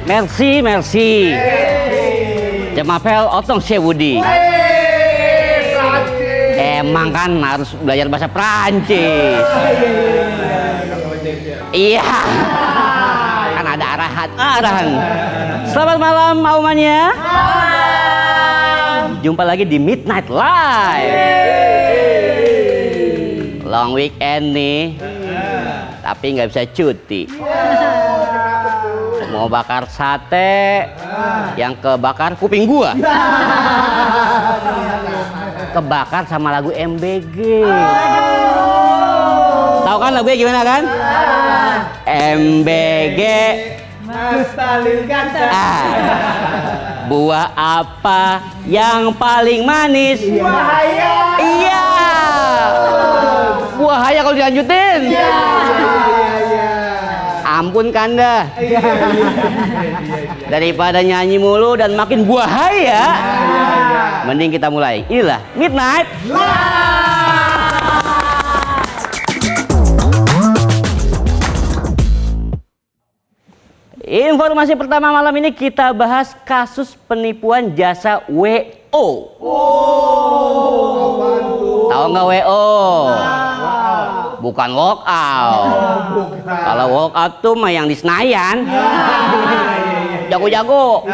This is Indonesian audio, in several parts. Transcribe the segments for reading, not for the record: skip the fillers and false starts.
Merci, merci. Jemapel otong Sewudi. Emang kan harus belajar bahasa Prancis. Iya. Kan ada arahan. Selamat malam Aumania. Jumpa lagi di Midnight Live. Long weekend nih. Tapi nggak bisa cuti. Mau bakar sate, yang kebakar kuping gua. Kebakar sama lagu MBG. Tahu kan lagunya gimana kan? MBG buah apa yang paling manis? Buahaya. Iya. Buahaya kalau dilanjutin. Ampun Kanda. Daripada nyanyi mulu dan makin buahaya, mending kita mulai. Inilah Midnight Informasi pertama malam ini kita bahas kasus penipuan jasa WO. Tahu nggak WO? Bukan walkout. Kalau walkout tuh mah yang di Senayan. Jago-jago.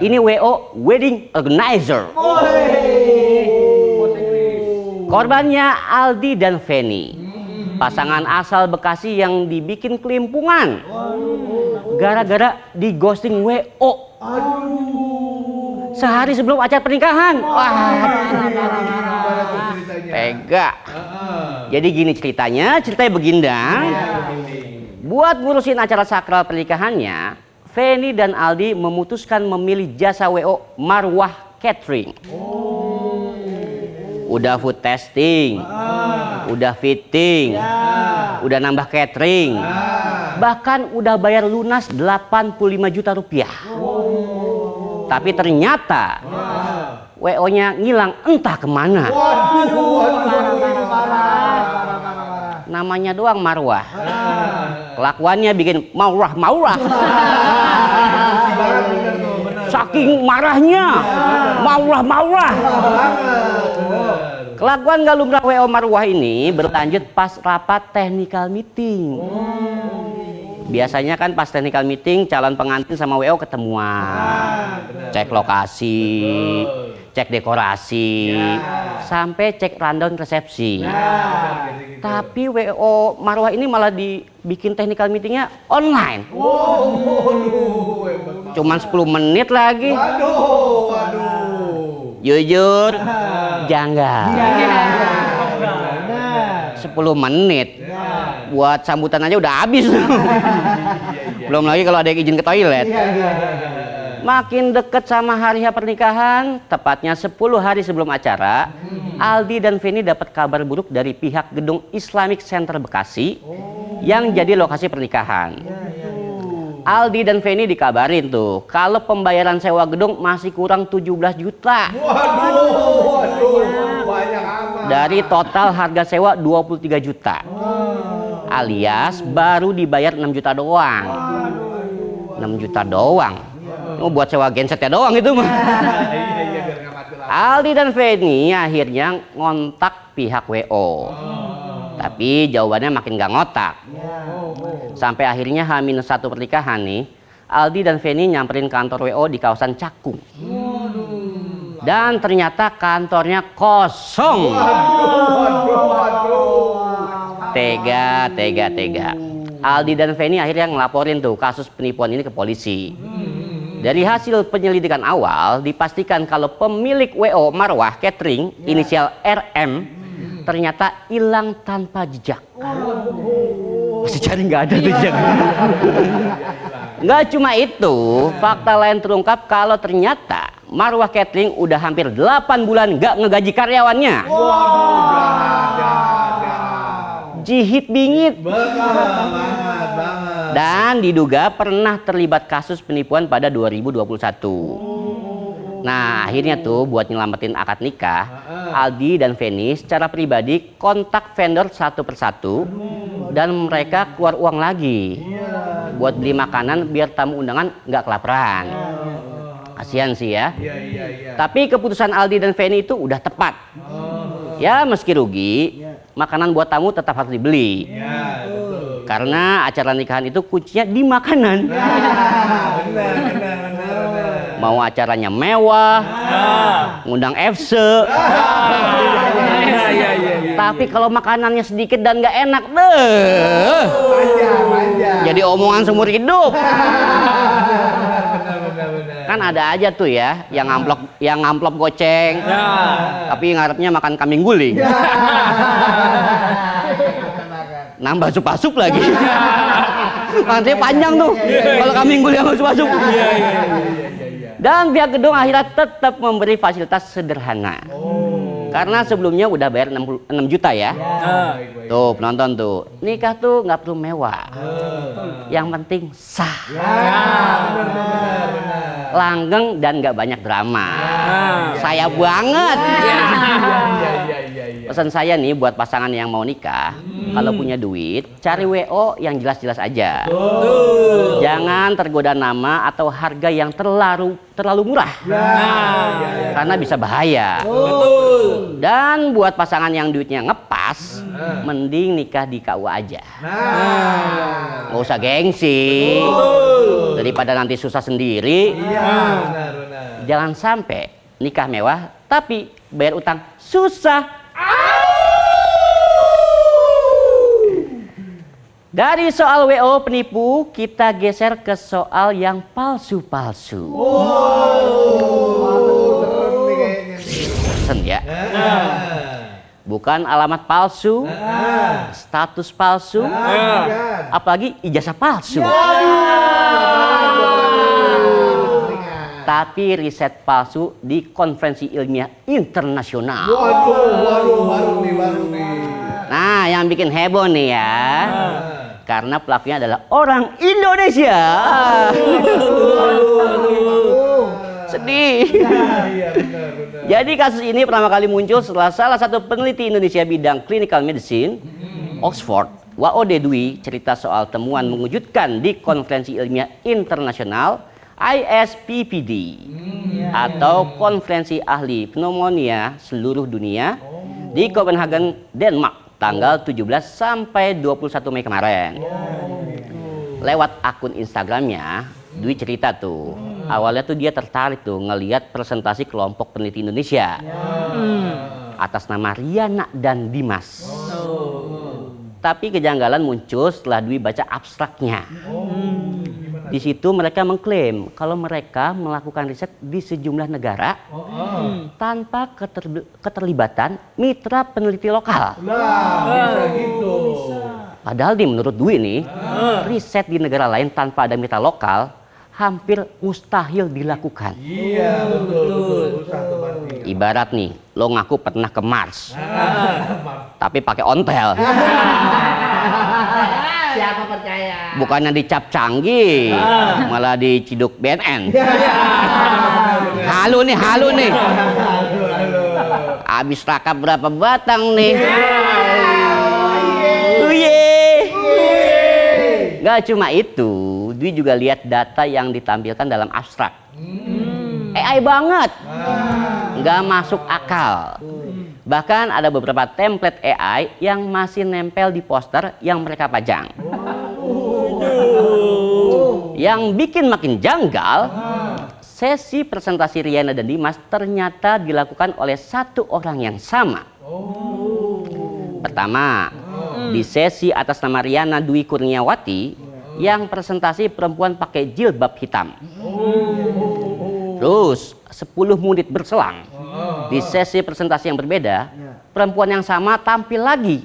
Ini WO, wedding organizer. Korbannya Aldi dan Feni, pasangan asal Bekasi yang dibikin kelimpungan gara-gara di ghosting WO sehari sebelum acara pernikahan. Wah, tega. Jadi gini ceritanya begindang. Buat ngurusin acara sakral pernikahannya, Feni dan Aldi memutuskan memilih jasa WO Marwah Catering. Udah food testing, udah fitting, udah nambah catering, bahkan udah bayar lunas 85 juta rupiah. Tapi ternyata WO-nya ngilang entah kemana. Namanya doang Marwah, kelakuannya bikin maurah. Saking marahnya, maurah. Kelakuan gak lumrah WO Marwah ini berlanjut pas rapat technical meeting. Biasanya kan pas technical meeting calon pengantin sama WO ketemuan, cek lokasi, cek dekorasi, sampai cek rundown resepsi. Tapi WO Marwah ini malah dibikin technical meetingnya online. Cuman 10 menit lagi. Jujur, janggal. 10 menit buat sambutan aja udah habis. Belum lagi kalau ada yang izin ke toilet. Makin deket sama hari pernikahan, tepatnya 10 hari sebelum acara, Aldi dan Feni dapat kabar buruk dari pihak gedung Islamic Center Bekasi yang jadi lokasi pernikahan. Aldi dan Feni dikabarin tuh kalau pembayaran sewa gedung masih kurang 17 juta. Banyak amat. Dari total harga sewa 23 juta. Alias baru dibayar 6 juta doang. 6 juta doang. Mau buat sewa gensetnya doang itu mah. Aldi dan Feni akhirnya ngontak pihak WO. Tapi jawabannya makin gak ngotak. Sampai akhirnya H-1 pernikahan nih, Aldi dan Feni nyamperin kantor WO di kawasan Cakung. Dan ternyata kantornya kosong. Tega. Aldi dan Feni akhirnya ngelaporin tuh kasus penipuan ini ke polisi. Dari hasil penyelidikan awal dipastikan kalau pemilik WO Marwah Catering inisial RM ternyata hilang tanpa jejak. Masih cari nggak ada jejak. Nggak cuma itu, fakta lain terungkap kalau ternyata Marwah Catering udah hampir 8 bulan nggak ngegaji karyawannya. Jihit bingit. Dan diduga pernah terlibat kasus penipuan pada 2021. Nah akhirnya tuh buat nyelamatin akad nikah, Aldi dan Feni secara pribadi kontak vendor satu persatu Dan mereka keluar uang lagi buat beli makanan biar tamu undangan nggak kelaparan. Kasihan sih ya. Tapi keputusan Aldi dan Feni itu udah tepat. Ya meski rugi, makanan buat tamu tetap harus dibeli. Karena acara nikahan itu kuncinya di makanan. Mau acaranya mewah, ngundang FC. Tapi kalau makanannya sedikit dan nggak enak, jadi omongan seumur hidup. Kan ada aja tuh ya, yang amplop goceng, tapi ngarepnya makan kambing guling. Nambah sup-sup lagi. Nanti panjang tuh kalau kambing guling sama sup-sup. Dan pihak gedung akhirnya tetap memberi fasilitas sederhana. Karena sebelumnya udah bayar 6 juta ya. Tuh penonton tuh, nikah tuh nggak perlu mewah. Yang penting sah, langgeng dan nggak banyak drama. Saya banget. Pesan saya nih buat pasangan yang mau nikah, kalau punya duit, cari WO yang jelas-jelas aja. Jangan tergoda nama atau harga yang terlalu murah. Karena bisa bahaya. Dan buat pasangan yang duitnya ngepas, mending nikah di KUA aja. Nggak usah gengsi. Daripada nanti susah sendiri. Jangan sampai nikah mewah tapi bayar utang susah. Dari soal WO penipu, kita geser ke soal yang palsu-palsu. Pesen ya. Bukan alamat palsu, status palsu, apalagi ijazah palsu. Tapi riset palsu di konferensi ilmiah internasional. Baru nih. Nah, yang bikin heboh nih ya. Karena pelakunya adalah orang Indonesia. Sedih. Jadi kasus ini pertama kali muncul setelah salah satu peneliti Indonesia bidang clinical medicine, Oxford, Waode Dwi, cerita soal temuan mengejutkan di konferensi ilmiah internasional ISPPD atau konferensi ahli pneumonia seluruh dunia di Copenhagen, Denmark, tanggal 17 sampai 21 Mei kemarin. Lewat akun Instagramnya, Dwi cerita tuh, awalnya tuh dia tertarik tuh ngelihat presentasi kelompok peneliti Indonesia atas nama Riana dan Dimas. Tapi kejanggalan muncul setelah Dwi baca abstraknya. Di situ mereka mengklaim kalau mereka melakukan riset di sejumlah negara tanpa keterlibatan mitra peneliti lokal. Bisa gitu. Padahal nih menurut Dwi nih, riset di negara lain tanpa ada mitra lokal hampir mustahil dilakukan. Iya, betul. Susah tuh pasti. Ibarat nih, lo ngaku pernah ke Mars, tapi pakai ontel. Siapa percaya? Bukannya dicap canggih, malah diciduk BNN. Halu nih. Abis rakap berapa batang nih? Gak cuma itu, Dwi juga lihat data yang ditampilkan dalam abstrak. AI banget, nggak masuk akal. Bahkan ada beberapa template AI yang masih nempel di poster yang mereka pajang. Yang bikin makin janggal, sesi presentasi Riana dan Dimas ternyata dilakukan oleh satu orang yang sama. Pertama, di sesi atas nama Riana Dwi Kurniawati, yang presentasi perempuan pakai jilbab hitam. Terus 10 menit berselang, di sesi presentasi yang berbeda, perempuan yang sama tampil lagi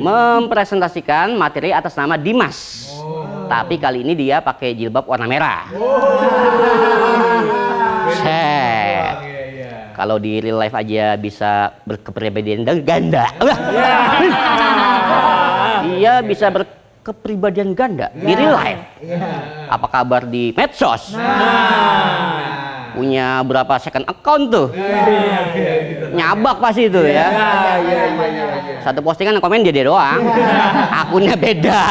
mempresentasikan materi atas nama Dimas. Tapi kali ini dia pakai jilbab warna merah. Kalau di real life aja bisa berkepribadian ganda. Dia bisa berkepribadian ganda di real life. Apa kabar di medsos? punya berapa second account tuh. Nyabak pasti itu ya. Satu postingan komen dia doang. Akunnya beda.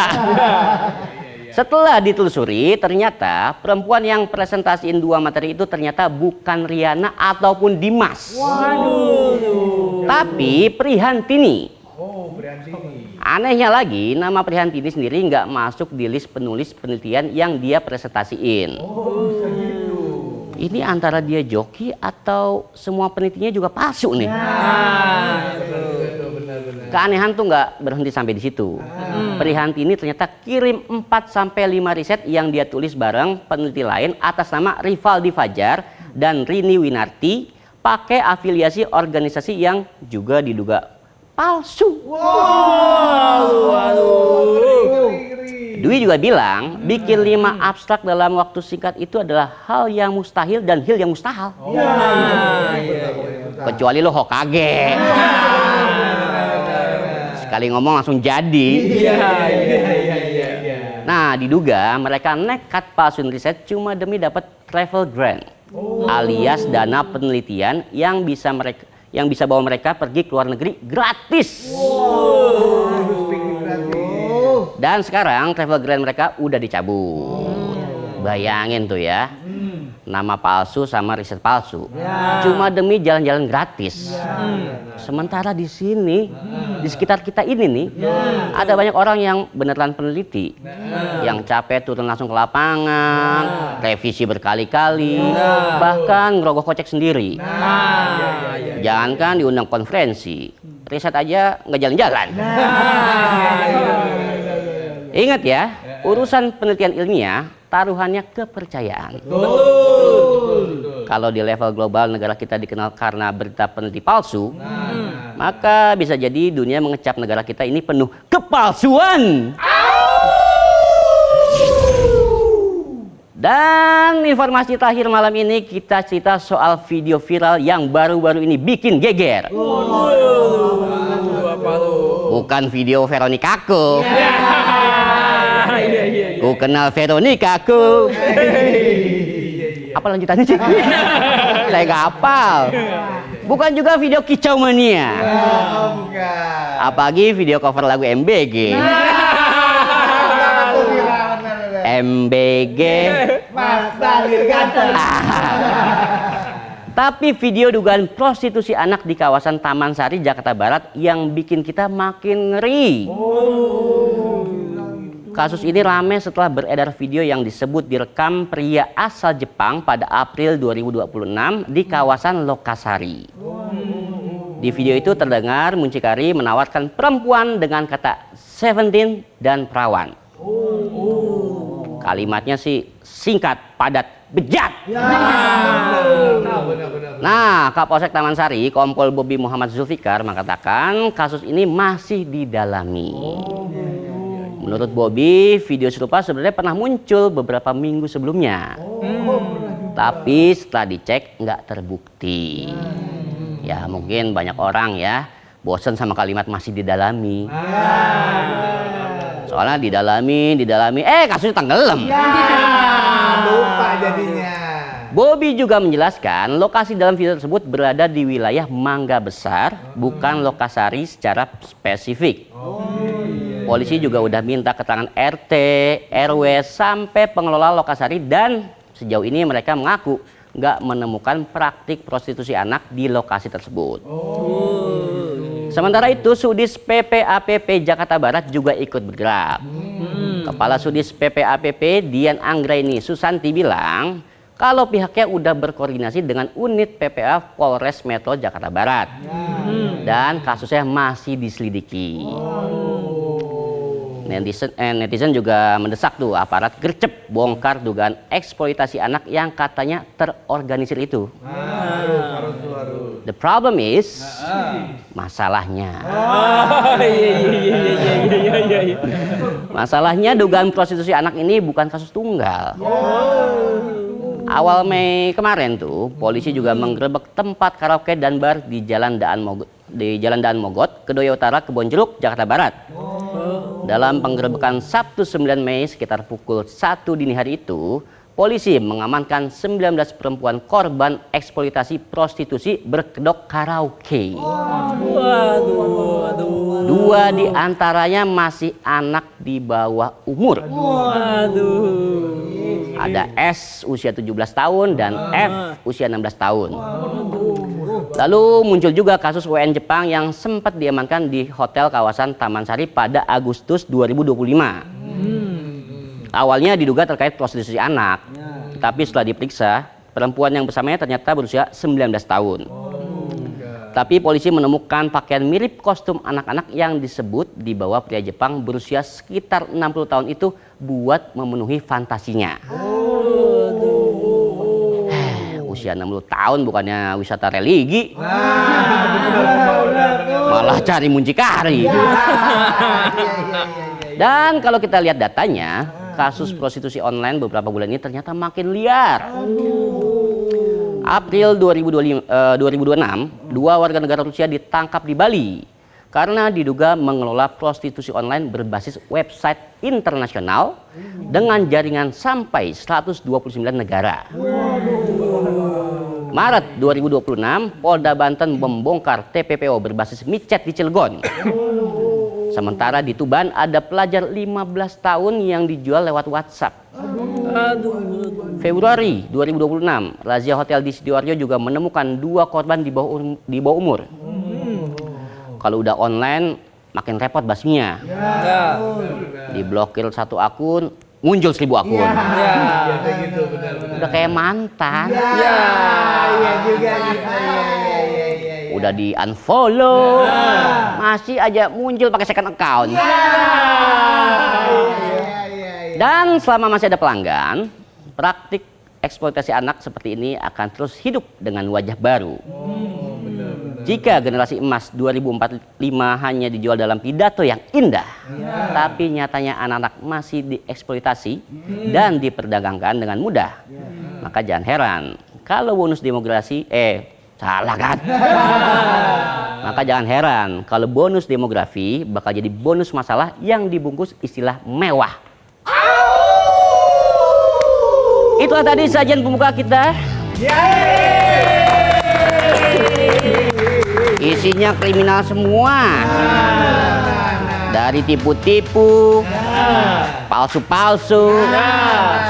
Setelah ditelusuri, ternyata perempuan yang presentasiin dua materi itu ternyata bukan Riana ataupun Dimas. Tapi Prihantini. Anehnya lagi, nama Prihantini sendiri nggak masuk di list penulis penelitian yang dia presentasiin. Ini antara dia joki atau semua penelitiannya juga palsu nih. Keanehan tuh nggak berhenti sampai di situ. Prihantini ternyata kirim 4-5 riset yang dia tulis bareng peneliti lain atas nama Rivaldi Fajar dan Rini Winarti, pakai afiliasi organisasi yang juga diduga palsu. Dwi juga bilang bikin 5 abstrak dalam waktu singkat itu adalah hal yang mustahil dan hil yang mustahil. Kecuali lo Hokage. Sekali ngomong langsung jadi. Nah, diduga mereka nekat palsuin riset cuma demi dapat travel grant, alias dana penelitian yang bisa bawa mereka pergi ke luar negeri gratis. Dan sekarang travel grant mereka udah dicabut. Bayangin tuh ya, nama palsu sama riset palsu, cuma demi jalan-jalan gratis. Sementara di sini, di sekitar kita ini nih, ada banyak orang yang beneran peneliti, yang capek turun langsung ke lapangan, revisi berkali-kali, bahkan ngerogoh kocek sendiri. Jangankan diundang konferensi, riset aja nggak jalan-jalan. Ingat ya, urusan penelitian ilmiah taruhannya kepercayaan. Kalau di level global negara kita dikenal karena berita peneliti palsu, maka bisa jadi dunia mengecap negara kita ini penuh kepalsuan. Dan informasi terakhir malam ini kita cerita soal video viral yang baru-baru ini bikin geger. Bukan video Veronica aku. Ku kenal Veronica aku. Apa lanjutannya sih? Saya nggak hafal. Bukan juga video Kicau Mania. Apalagi video cover lagu MBG. MBG Mas Dalil ganteng. Tapi video dugaan prostitusi anak di kawasan Taman Sari, Jakarta Barat yang bikin kita makin ngeri. Kasus ini ramai setelah beredar video yang disebut direkam pria asal Jepang pada April 2026 di kawasan Lokasari. Di video itu terdengar muncikari menawarkan perempuan dengan kata 17 dan perawan. Kalimatnya sih singkat, padat, bejat. Nah, Kapolsek Taman Sari, Kompol Bobi Muhammad Zulfikar mengatakan kasus ini masih didalami. Menurut Bobi, video serupa sebenarnya pernah muncul beberapa minggu sebelumnya. Tapi setelah dicek nggak terbukti. Ya mungkin banyak orang ya bosan sama kalimat masih didalami. Soalnya didalami, kasusnya tenggelam. Lupa jadinya. Bobi juga menjelaskan lokasi dalam video tersebut berada di wilayah Mangga Besar, bukan Lokasari secara spesifik. Polisi juga udah minta keterangan RT, RW, sampai pengelola Lokasari dan sejauh ini mereka mengaku nggak menemukan praktik prostitusi anak di lokasi tersebut. Sementara itu, Sudis PPAPP Jakarta Barat juga ikut bergerak. Kepala Sudis PPAPP Dian Anggraini Susanti bilang kalau pihaknya udah berkoordinasi dengan unit PPA Polres Metro Jakarta Barat dan kasusnya masih diselidiki. Netizen juga mendesak tuh aparat gercep bongkar dugaan eksploitasi anak yang katanya terorganisir itu. The problem is masalahnya. Masalahnya dugaan prostitusi anak ini bukan kasus tunggal. Awal Mei kemarin tuh polisi juga menggerebek tempat karaoke dan bar di Jalan Daan Mogot, Kedoya Utara, Kebonjeruk, Jakarta Barat. Dalam penggerebekan Sabtu 9 Mei sekitar pukul 1 dini hari itu, polisi mengamankan 19 perempuan korban eksploitasi prostitusi berkedok karaoke. Dua di antaranya masih anak di bawah umur. Ada S usia 17 tahun dan F usia 16 tahun. Lalu muncul juga kasus WN Jepang yang sempat diamankan di hotel kawasan Taman Sari pada Agustus 2025. Awalnya diduga terkait prostitusi anak, tapi setelah diperiksa, perempuan yang bersamanya ternyata berusia 19 tahun. Tapi polisi menemukan pakaian mirip kostum anak-anak yang disebut dibawa pria Jepang berusia sekitar 60 tahun itu buat memenuhi fantasinya. Usia 60 tahun bukannya wisata religi, malah cari muncikari. Dan kalau kita lihat datanya, kasus prostitusi online beberapa bulan ini ternyata makin liar. April 2026, dua warga negara Rusia ditangkap di Bali karena diduga mengelola prostitusi online berbasis website internasional dengan jaringan sampai 129 negara. Maret 2026, Polda Banten membongkar TPPO berbasis micet di Cilegon. Sementara di Tuban ada pelajar 15 tahun yang dijual lewat WhatsApp. Februari 2026, razia hotel di Sidoarjo juga menemukan 2 korban di bawah umur. Kalau udah online makin repot basminya. Diblokir 1 akun, muncul 1000 akun. Udah kayak mantan. Udah di unfollow, masih aja muncul pakai second account. Dan selama masih ada pelanggan, praktik eksploitasi anak seperti ini akan terus hidup dengan wajah baru. Jika generasi emas 2045 hanya dijual dalam pidato yang indah, tapi nyatanya anak-anak masih dieksploitasi dan diperdagangkan dengan mudah, maka jangan heran kalau bonus demografi salah kan? Maka jangan heran kalau bonus demografi bakal jadi bonus masalah yang dibungkus istilah mewah. Itulah tadi sajian pembuka kita. Isinya kriminal semua. Dari tipu-tipu, palsu-palsu,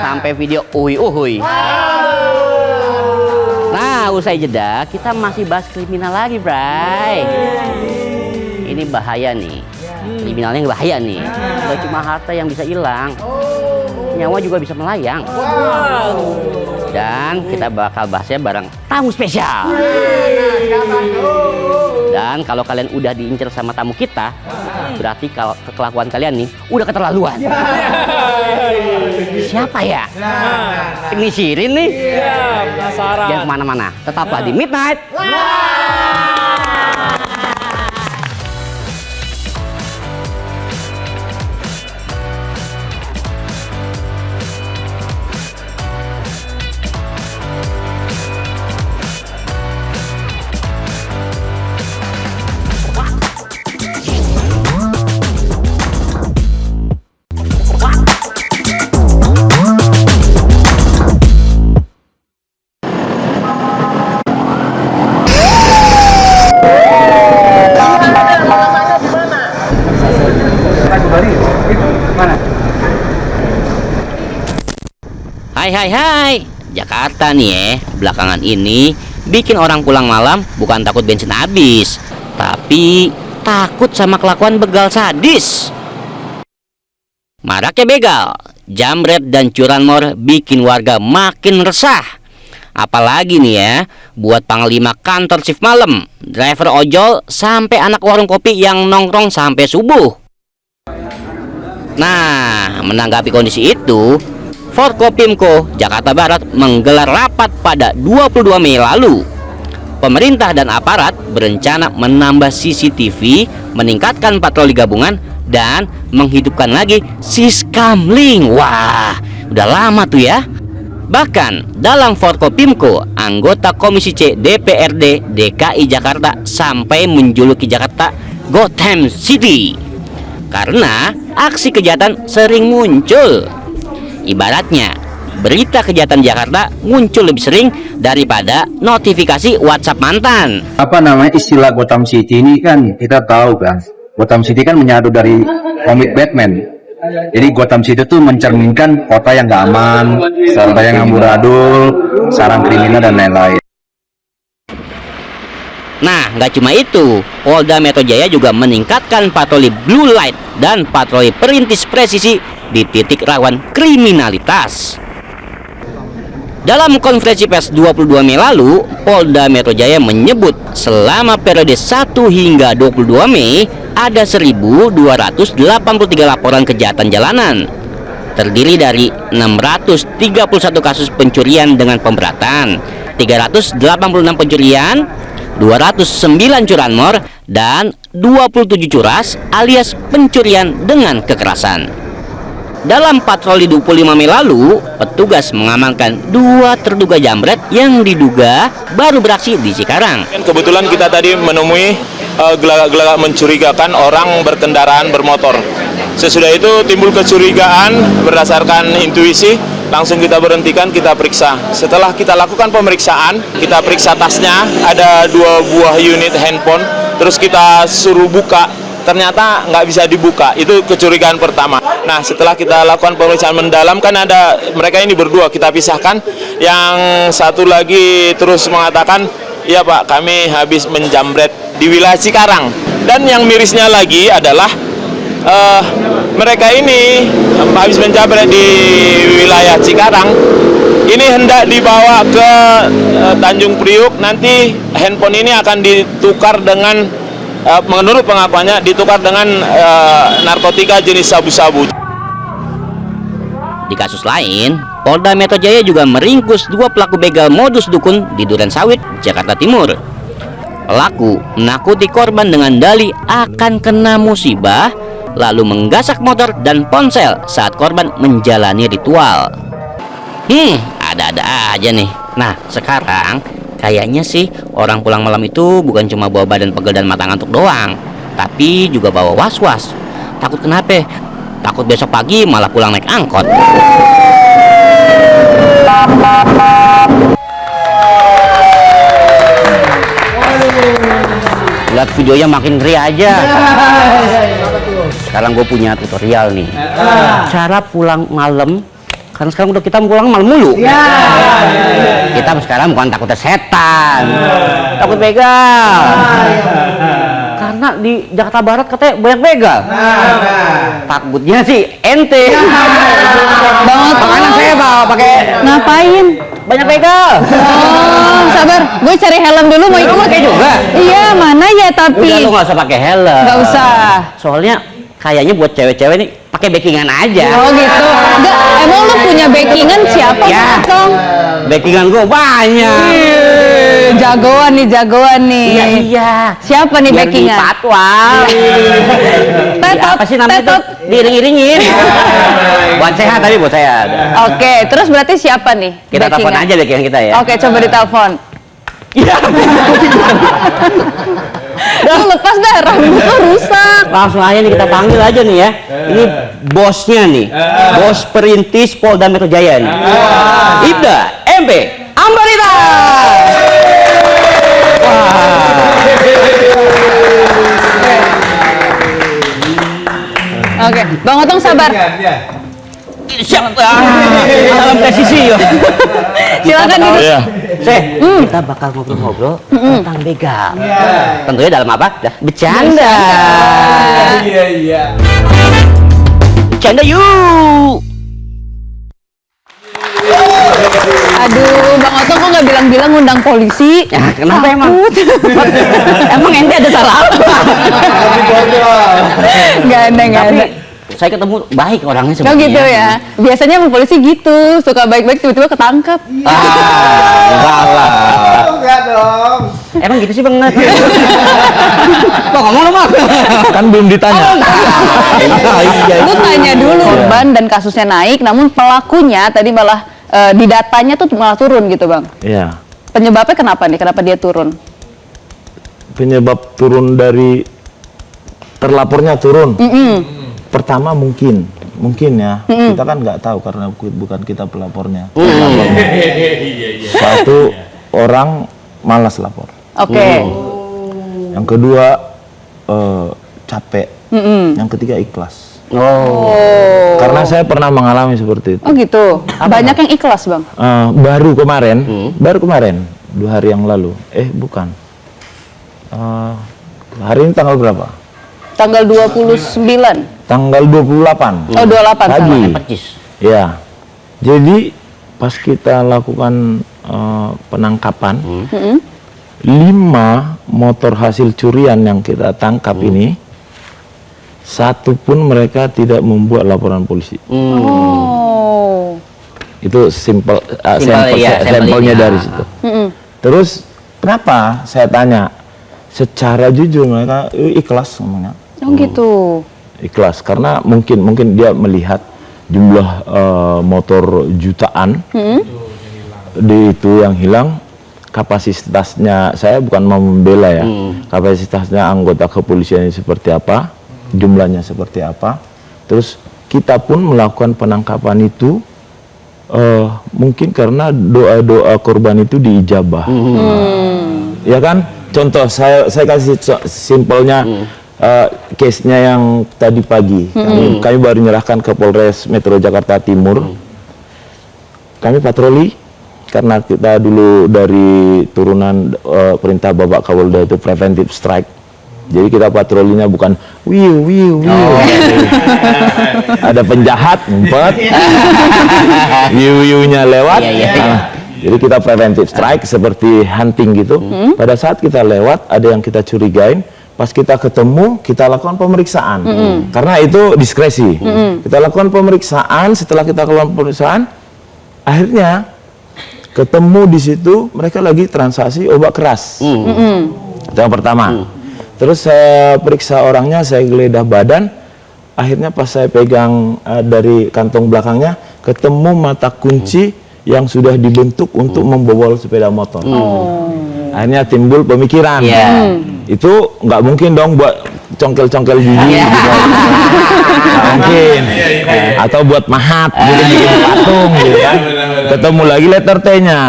sampai video uhui-uhui. Nah, usai jeda kita masih bahas kriminal lagi, Bray. Ini bahaya nih. Kriminalnya bahaya nih. Gak cuma harta yang bisa hilang, nyawa juga bisa melayang. Dan kita bakal bahasnya bareng tamu spesial. Dan kalau kalian udah diincar sama tamu kita, berarti kalau kelakuan kalian nih udah keterlaluan. Siapa ya? Ini Shirin nih. Jangan kemana-mana, tetaplah di Midnight. Hai, Jakarta nih belakangan ini bikin orang pulang malam bukan takut bensin habis, tapi takut sama kelakuan begal sadis. Maraknya begal, jambret dan curanmor bikin warga makin resah. Apalagi nih ya, buat panglima kantor shift malam, driver ojol, sampai anak warung kopi yang nongkrong sampai subuh. Nah, menanggapi kondisi itu, Forkopimko Jakarta Barat menggelar rapat pada 22 Mei lalu. Pemerintah dan aparat berencana menambah CCTV, meningkatkan patroli gabungan, dan menghidupkan lagi Siskamling. Wah, udah lama tuh ya. Bahkan dalam Forkopimko, anggota Komisi C DPRD DKI Jakarta sampai menjuluki Jakarta Gotham City karena aksi kejahatan sering muncul. Ibaratnya berita kejahatan Jakarta muncul lebih sering daripada notifikasi WhatsApp mantan. Apa namanya istilah Gotham City ini kan kita tahu kan, Gotham City kan menyatu dari komik Batman. Jadi Gotham City itu mencerminkan kota yang gak aman, kota yang amburadul, sarang kriminal dan lain-lain. Nah, nggak cuma itu, Polda Metro Jaya juga meningkatkan patroli blue light dan patroli perintis presisi di titik rawan kriminalitas. Dalam konferensi pers 22 Mei lalu, Polda Metro Jaya menyebut selama periode 1 hingga 22 Mei ada 1.283 laporan kejahatan jalanan. Terdiri dari 631 kasus pencurian dengan pemberatan, 386 pencurian, 209 curanmor, dan 27 curas alias pencurian dengan kekerasan. Dalam patroli 25 Mei lalu, petugas mengamankan 2 terduga jambret yang diduga baru beraksi di Cikarang. Kebetulan kita tadi menemui gelagak-gelagak mencurigakan orang berkendaraan bermotor. Sesudah itu timbul kecurigaan berdasarkan intuisi, langsung kita berhentikan, kita periksa. Setelah kita lakukan pemeriksaan, kita periksa tasnya, ada 2 buah unit handphone, terus kita suruh buka, ternyata nggak bisa dibuka. Itu kecurigaan pertama. Nah, setelah kita lakukan pemeriksaan mendalam, kan ada mereka ini berdua, kita pisahkan. Yang satu lagi terus mengatakan, iya Pak, kami habis menjamret di wilayah Cikarang. Dan yang mirisnya lagi adalah mereka ini habis menjamret di wilayah Cikarang, ini hendak dibawa ke Tanjung Priuk. Nanti handphone ini akan ditukar dengan, menurut pengakuannya, ditukar dengan narkotika jenis sabu-sabu. Di kasus lain, Polda Metro Jaya juga meringkus 2 pelaku begal modus dukun di Duren Sawit, Jakarta Timur. Pelaku menakuti korban dengan dalih akan kena musibah, lalu menggasak motor dan ponsel saat korban menjalani ritual. Ada-ada aja nih. Nah, sekarang kayaknya sih orang pulang malam itu bukan cuma bawa badan pegel dan mata ngantuk doang, tapi juga bawa was-was. Takut kenapa? Takut besok pagi malah pulang naik angkot. Lihat videonya makin ngeri aja. Sekarang gue punya tutorial nih. Cara pulang malam. Karena sekarang udah kita pulang malam mulu. Kita sekarang bukan takutnya setan, takut begal. Karena di Jakarta Barat katanya banyak begal. Takutnya sih ente. Banget. Makanya saya bawa pakai Ngapain? banyak begal. Oh, sabar. Gue cari helm dulu mau ikut. Pakai juga. Iya, mana ya tapi. Udah lu nggak usah pakai helm. Nggak usah. Soalnya kayaknya buat cewek-cewek nih pakai backingan aja. Oh gitu. Enggak, emang lu punya backingan siapa? Ya. Dong. Backingan gue banyak. Jagoan nih, jagoan nih. Iya. Siapa nih Biar backingan? dipatwal. Tetot, Apa sih namanya tetot. tuh? Diiring-iringin. Buat sehat tapi buat sehat. Oke, terus berarti siapa nih? Kita telepon backingan? aja backingan kita ya. Oke, coba ditelepon. Iya. Lu lepas dah, rambut lu rusak. Langsung aja nih kita panggil aja nih ya. Ini bosnya nih. Bos perintis Polda Metro Jaya nih. Ibda MP Ambarita. Oke, Bang Otong sabar. Siap. Dalam presisi yo. Silakan duduk. Iya. Kita bakal ngobrol-ngobrol tentang begal. Tentunya dalam apa? Bercanda. Iya. Bercanda yuk. Aduh, Bang Otong kok nggak bilang-bilang ngundang polisi? Ya, kenapa emang? Emang ente ada salah apa? Nggak ada. Tapi saya ketemu baik orangnya Oh sebenarnya. gitu ya. Biasanya emang polisi gitu, suka baik-baik tiba-tiba ketangkap. Enggak lah. Enggak dong. Emang gitu sih Bang. Bang ngomong dong Bang. Kan belum ditanya. Iya. Lu tanya dulu korban dan kasusnya naik, namun pelakunya tadi malah di datanya tuh malah turun gitu Bang. Iya, Penyebabnya kenapa nih? Kenapa dia turun? penyebab turun dari terlapornya turun. Pertama mungkin mungkin ya, kita kan nggak tahu karena bukan kita pelapornya. Satu, orang malas lapor. Oke. Yang kedua, capek. Yang ketiga, ikhlas. Oh. Karena saya pernah mengalami seperti itu. Oh gitu. Banyak yang ikhlas, Bang. Baru kemarin, 2 hari yang lalu. Bukan. Hari ini tanggal berapa? Tanggal 29. Tanggal 28. Oh, 28 pagi. Percis. Ya. Jadi pas kita lakukan penangkapan, 5 motor hasil curian yang kita tangkap ini, satu pun mereka tidak membuat laporan polisi. Oh. Itu sampelnya ini, dari situ. Terus kenapa? Saya tanya. Secara jujur mereka ikhlas ngomongnya. Oh gitu. Ikhlas karena mungkin dia melihat jumlah motor jutaan itu yang hilang, kapasitasnya, saya bukan mau membela ya, kapasitasnya anggota kepolisian ini seperti apa, jumlahnya seperti apa. Terus kita pun melakukan penangkapan itu mungkin karena doa-doa korban itu diijabah. Ya kan? Contoh saya kasih simpelnya, case-nya yang tadi pagi, kami baru menyerahkan ke Polres Metro Jakarta Timur. Kami patroli karena kita dulu dari turunan perintah Bapak Kapolda itu preventive strike. Jadi kita patrolinya bukan wiu. Ada penjahat ngumpet, wiu-wiunya lewat. Jadi kita preventive strike seperti hunting gitu. Pada saat kita lewat, ada yang kita curigain. Pas kita ketemu, kita lakukan pemeriksaan. Karena itu diskresi. Kita lakukan pemeriksaan. Setelah kita lakukan pemeriksaan, akhirnya ketemu di situ mereka lagi transaksi obat keras. Itu yang pertama. Terus saya periksa orangnya, saya geledah badan. Akhirnya pas saya pegang dari kantong belakangnya, ketemu mata kunci yang sudah dibentuk untuk membobol sepeda motor. Akhirnya timbul pemikiran. Itu nggak mungkin dong buat congkel-congkel gigi gitu. Nggak mungkin. Atau buat mahat, bikin patung gitu kan. Ketemu lagi letter T-nya.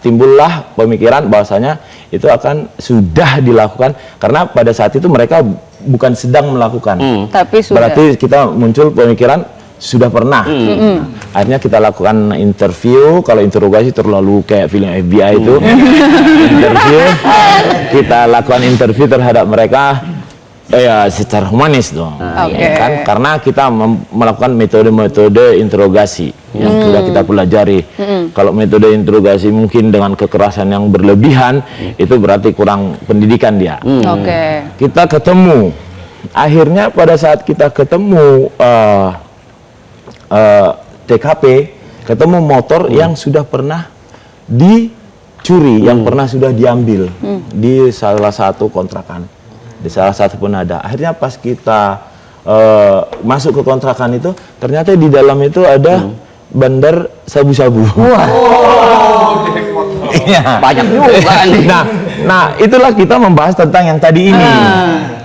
Timbullah pemikiran bahwasanya itu akan sudah dilakukan karena pada saat itu mereka bukan sedang melakukan. Tapi sudah. Berarti kita muncul pemikiran sudah pernah. Akhirnya kita lakukan interview. Kalau interogasi terlalu kayak film FBI itu. Interview, kita lakukan interview terhadap mereka ya secara humanis dong. Ya kan? Karena kita melakukan metode-metode interogasi yang sudah kita pelajari. Kalau metode interogasi mungkin dengan kekerasan yang berlebihan, itu berarti kurang pendidikan dia. Kita ketemu. Akhirnya pada saat kita ketemu TKP, ketemu motor yang sudah pernah dicuri, yang pernah sudah diambil di salah satu kontrakan, di salah satu penada. Akhirnya pas kita masuk ke kontrakan itu, ternyata di dalam itu ada bandar sabu-sabu. Banyak juga. Nah, itulah kita membahas tentang yang tadi ini.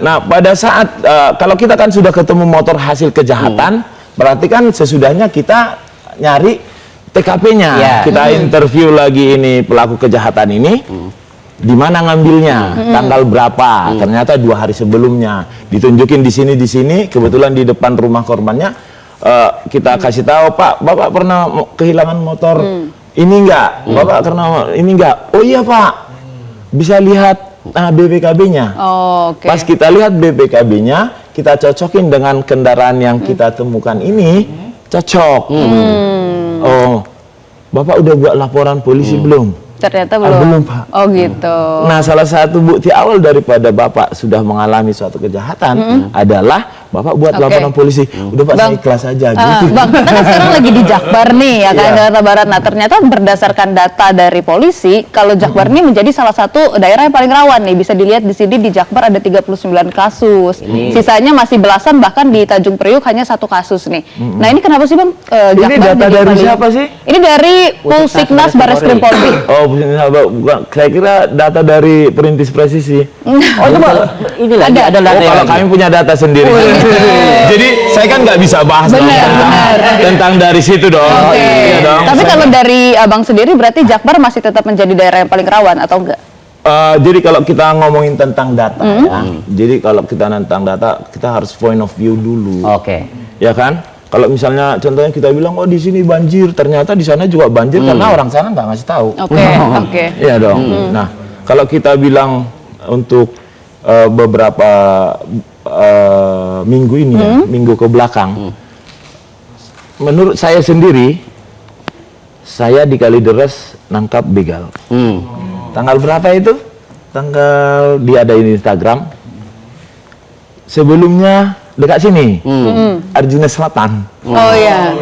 Nah, pada saat kalau kita kan sudah ketemu motor hasil kejahatan, berarti kan sesudahnya kita nyari TKP-nya. Kita interview lagi ini pelaku kejahatan ini, di mana ngambilnya, tanggal berapa. Ternyata 2 hari sebelumnya ditunjukin di sini, kebetulan di depan rumah korbannya. Kita kasih tahu, Pak, Bapak pernah kehilangan motor ini enggak? Bapak pernah ini enggak? Oh iya Pak, bisa lihat BPKB-nya. Pas kita lihat BPKB-nya, kita cocokin dengan kendaraan yang kita temukan ini, cocok. Oh, Bapak udah buat laporan polisi belum? Ternyata belum. Belum, Pak. Oh gitu. Nah, salah satu bukti awal daripada Bapak sudah mengalami suatu kejahatan adalah Bapak buat laporan polisi. Udah Pak, saya ikhlas aja gitu. Bang, kita kan sekarang lagi di Jakbar nih, ya kan, Jakarta Barat. Nah, ternyata berdasarkan data dari polisi, kalau Jakbar ini menjadi salah satu daerah yang paling rawan nih. Bisa dilihat di sini di Jakbar ada 39 kasus. Sisanya masih belasan, bahkan di Tanjung Priuk hanya 1 kasus nih. Nah, ini kenapa sih Bang? Jakbar ini data dari siapa sih? Ini dari Pulsiknas Barreskrim Polri. Oh, bukan. Saya kira data dari Perintis Presisi. Oh, itu Pak. Ini lagi ada data. Kalau kami punya data sendiri. Jadi saya kan nggak bisa bahas dong tentang dari situ dong. Oke. Iya dong. Tapi kalau dari abang sendiri berarti Jakbar masih tetap menjadi daerah yang paling rawan atau enggak? Jadi kalau kita ngomongin tentang data ya, jadi kalau kita tentang data kita harus point of view dulu, Oke. ya kan? Kalau misalnya contohnya kita bilang oh di sini banjir, ternyata di sana juga banjir karena orang sana nggak ngasih tahu. Oke. Iya dong. Nah kalau kita bilang untuk beberapa minggu ini ya, minggu ke belakang, menurut saya sendiri, saya di Kalideres nangkap begal. Tanggal berapa itu? Tanggal dia ada di Instagram. Sebelumnya dekat sini, Arjuna Selatan. Oh iya.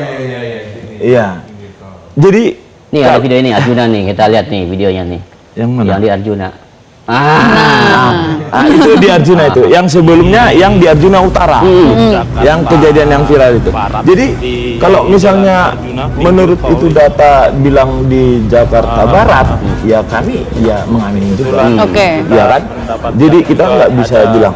Iya. Jadi Nih ada video ini Arjuna nih, kita lihat nih videonya nih. yang mana? Yang di Arjuna. Itu di Arjuna itu. Yang sebelumnya yang di Arjuna Utara. Yang kejadian yang viral itu. Jadi kalau misalnya menurut itu data bilang di Jakarta Barat, ya kami ya mengamini juga. Oke. Ya kan? Jadi kita nggak bisa bilang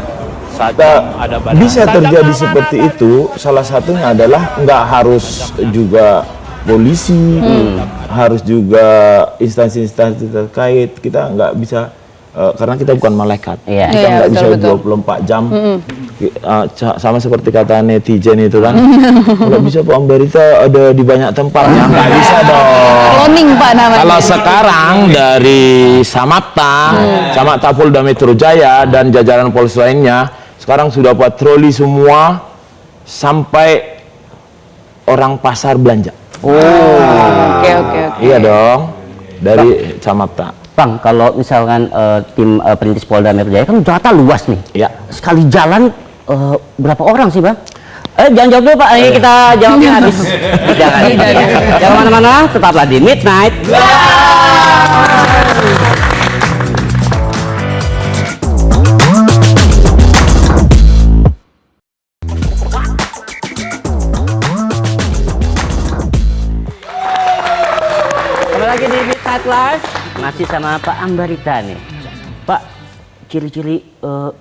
bisa terjadi seperti itu. Salah satunya adalah nggak harus juga polisi, harus juga instansi-instansi terkait. Kita nggak bisa karena kita bukan malaikat. Iya. Kita Iya, nggak bisa betul. 24 jam. Sama seperti kata netizen itu kan. Nggak bisa Pak Ambarita ada di banyak tempat. Ya nggak bisa dong. Cloning Pak namanya. Kalau sekarang dari Samapta, Samapta Polda Metro Jaya dan jajaran polisi lainnya, sekarang sudah patroli semua sampai orang pasar belanja. Oke. Iya dong, dari Samapta. Bang, kalau misalkan tim perintis Polda Metro Jaya kan Jakarta luas nih. Ya. Sekali jalan berapa orang sih, Bang? Jangan jawab dulu, Pak. Ini kita jawabnya habis. Jangan. Jangan kemana-mana, tetaplah di Midnight. Kembali lagi di Midnight Live, masih sama Pak Ambarita nih. Pak, ciri-ciri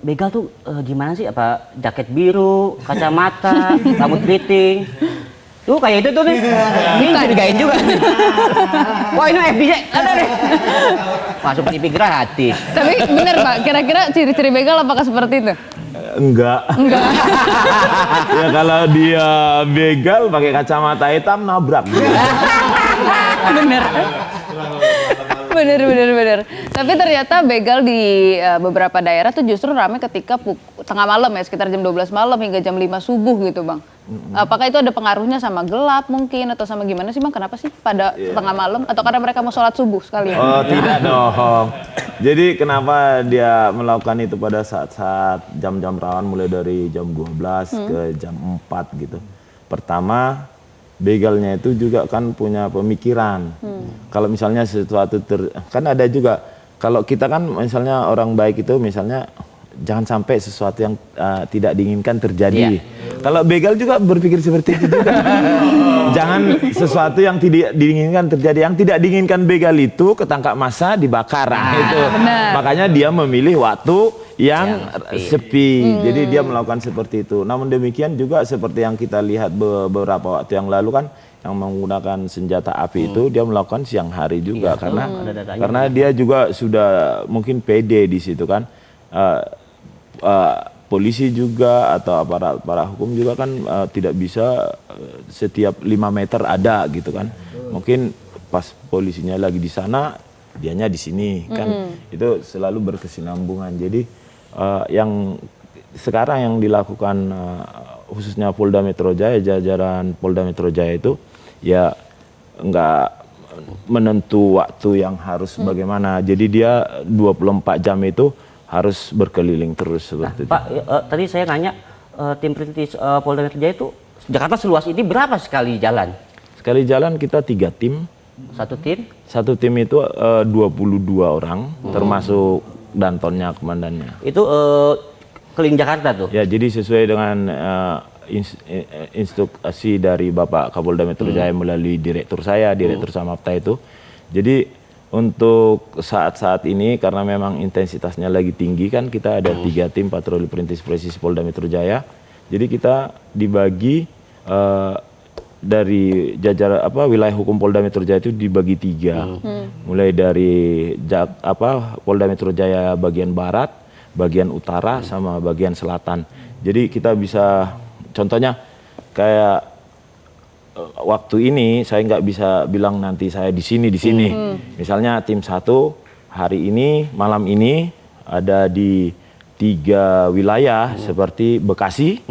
begal tuh gimana sih? Apa jaket biru, kacamata, rambut keriting? Tuh kayak itu tuh nih. Ini curigain juga. Wah ini FBJ, ada deh. Masuk TV gratis. Tapi bener Pak, kira-kira ciri-ciri begal apakah seperti itu? Enggak. Ya kalau dia begal pakai kacamata hitam nabrak. Bener. Tapi ternyata begal di beberapa daerah tuh justru ramai ketika tengah malam ya, sekitar jam 12 malam hingga jam 5 subuh gitu Bang. Apakah itu ada pengaruhnya sama gelap mungkin atau sama gimana sih Bang? Kenapa sih pada tengah malam atau karena mereka mau sholat subuh sekalian? Oh tidak dong. Jadi kenapa dia melakukan itu pada saat-saat jam-jam rawan mulai dari jam 12 ke jam 4 gitu. Pertama, begalnya itu juga kan punya pemikiran. Kalau misalnya sesuatu kan ada juga, kalau kita kan misalnya orang baik itu misalnya jangan sampai sesuatu yang tidak diinginkan terjadi. Kalau begal juga berpikir seperti itu juga. Jangan sesuatu yang tidak diinginkan terjadi. Yang tidak diinginkan begal itu ketangkap massa dibakar. Itu. Makanya dia memilih waktu yang sepi. Jadi dia melakukan seperti itu. Namun demikian juga seperti yang kita lihat beberapa waktu yang lalu kan, yang menggunakan senjata api itu dia melakukan siang hari juga karena dia juga sudah mungkin pede di situ kan. Polisi juga atau aparat hukum juga kan tidak bisa setiap 5 meter ada gitu kan. Mungkin pas polisinya lagi di sana, dianya di sini kan. Itu selalu berkesinambungan. Jadi yang sekarang yang dilakukan khususnya Polda Metro Jaya, jajaran Polda Metro Jaya itu ya nggak menentu waktu yang harus bagaimana. Jadi dia 24 jam itu harus berkeliling terus seperti itu. Pak, tadi saya nanya tim perintis Polda Metro Jaya itu Jakarta seluas ini berapa sekali jalan? Sekali jalan kita 3 tim. Satu tim? Satu tim itu 22 orang, termasuk dantonnya, komandannya. Itu keliling Jakarta tuh? Ya, jadi sesuai dengan instruksi dari Bapak Kapolda Metro Jaya melalui direktur saya, direktur Samapta itu. Jadi untuk saat-saat ini karena memang intensitasnya lagi tinggi kan, kita ada 3 tim patroli perintis presisi Polda Metro Jaya. Jadi kita dibagi dari jajar wilayah hukum Polda Metro Jaya itu dibagi 3. Mulai dari Polda Metro Jaya bagian barat, bagian utara, sama bagian selatan. Jadi kita bisa, contohnya kayak waktu ini saya nggak bisa bilang nanti saya di sini. Misalnya tim 1 hari ini, malam ini ada di 3 wilayah seperti Bekasi,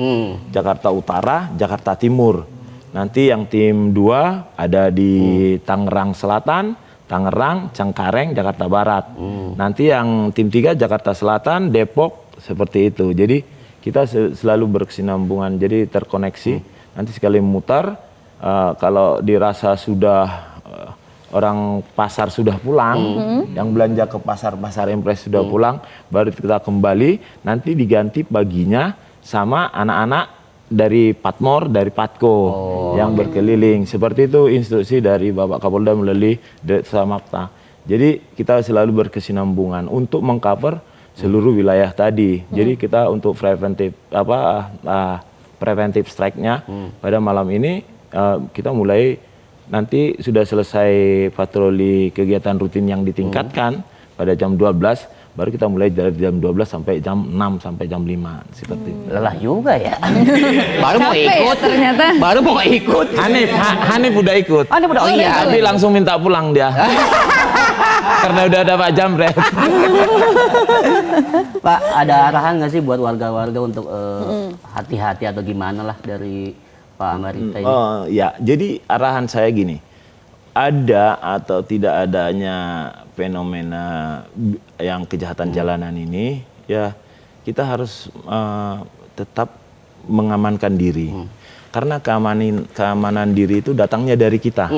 Jakarta Utara, Jakarta Timur. Nanti yang tim 2 ada di Tangerang Selatan, Tangerang, Cengkareng, Jakarta Barat. Nanti yang tim 3 Jakarta Selatan, Depok, seperti itu. Jadi kita selalu berkesinambungan, jadi terkoneksi. Nanti sekali mutar, kalau dirasa sudah orang pasar sudah pulang, yang belanja ke pasar impres sudah pulang, baru kita kembali, nanti diganti paginya sama anak-anak dari Patmor, dari Patko yang berkeliling. Seperti itu instruksi dari Bapak Kapolda melalui Direktur Samapta. Jadi kita selalu berkesinambungan untuk mengcover seluruh wilayah tadi. Jadi kita untuk preventif strike-nya pada malam ini kita mulai. Nanti sudah selesai patroli kegiatan rutin yang ditingkatkan pada jam 12, baru kita mulai dari jam 12 sampai jam 6 sampai jam 5 seperti itu. Lelah juga ya. Baru mau Capek ya ikut ternyata. Baru mau ikut. Hanif udah ikut. Oh iya. Tapi langsung minta pulang dia. Karena udah ada Pak Jamret. Pak, ada arahan nggak sih buat warga-warga untuk hati-hati atau gimana lah dari Pak Amarita ini? Oh ya, jadi arahan saya gini, ada atau tidak adanya fenomena yang kejahatan jalanan ini, ya kita harus tetap mengamankan diri. Karena keamanan diri itu datangnya dari kita.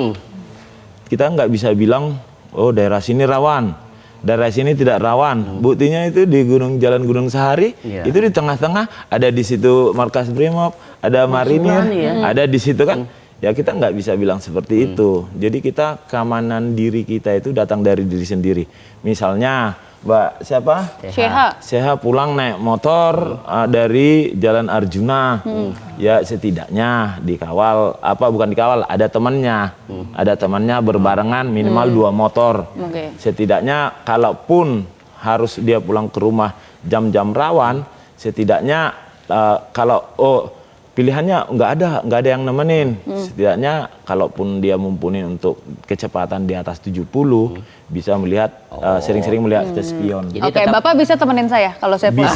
Kita nggak bisa bilang, oh daerah sini rawan, daerah sini tidak rawan. Buktinya itu di Jalan Gunung Sahari, itu di tengah-tengah ada di situ markas Brimob, ada marinir, ada di situ kan. Ya kita nggak bisa bilang seperti itu. Jadi kita keamanan diri kita itu datang dari diri sendiri. Misalnya Mbak siapa? Seha pulang naik motor dari Jalan Arjuna. Ya setidaknya dikawal, bukan dikawal, ada temannya. Ada temannya berbarengan minimal 2 motor. Setidaknya kalaupun harus dia pulang ke rumah jam-jam rawan, setidaknya kalau pilihannya nggak ada yang nemenin. Setidaknya kalaupun dia mumpuni untuk kecepatan di atas 70, bisa melihat sering-sering melihat ke spion. Oke, Bapak bisa temenin saya kalau saya pulang.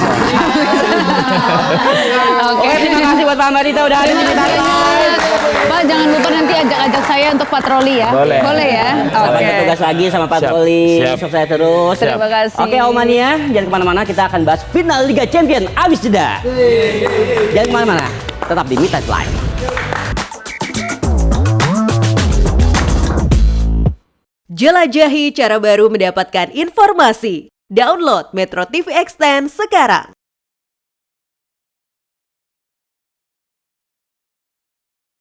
Oke, terima kasih buat Pak Amarita udah hari ini kita live. Pak, jangan lupa nanti ajak-ajak saya untuk patroli ya. Boleh ya? Sampai bertugas lagi sama patroli. Siap. Sukses terus. Terima kasih. Oke, Omania, jangan kemana-mana. Kita akan bahas final Liga Champion abis jeda. Jangan kemana-mana. Tetap di Midnight Live. Jelajahi cara baru mendapatkan informasi. Download Metro TV Extend sekarang.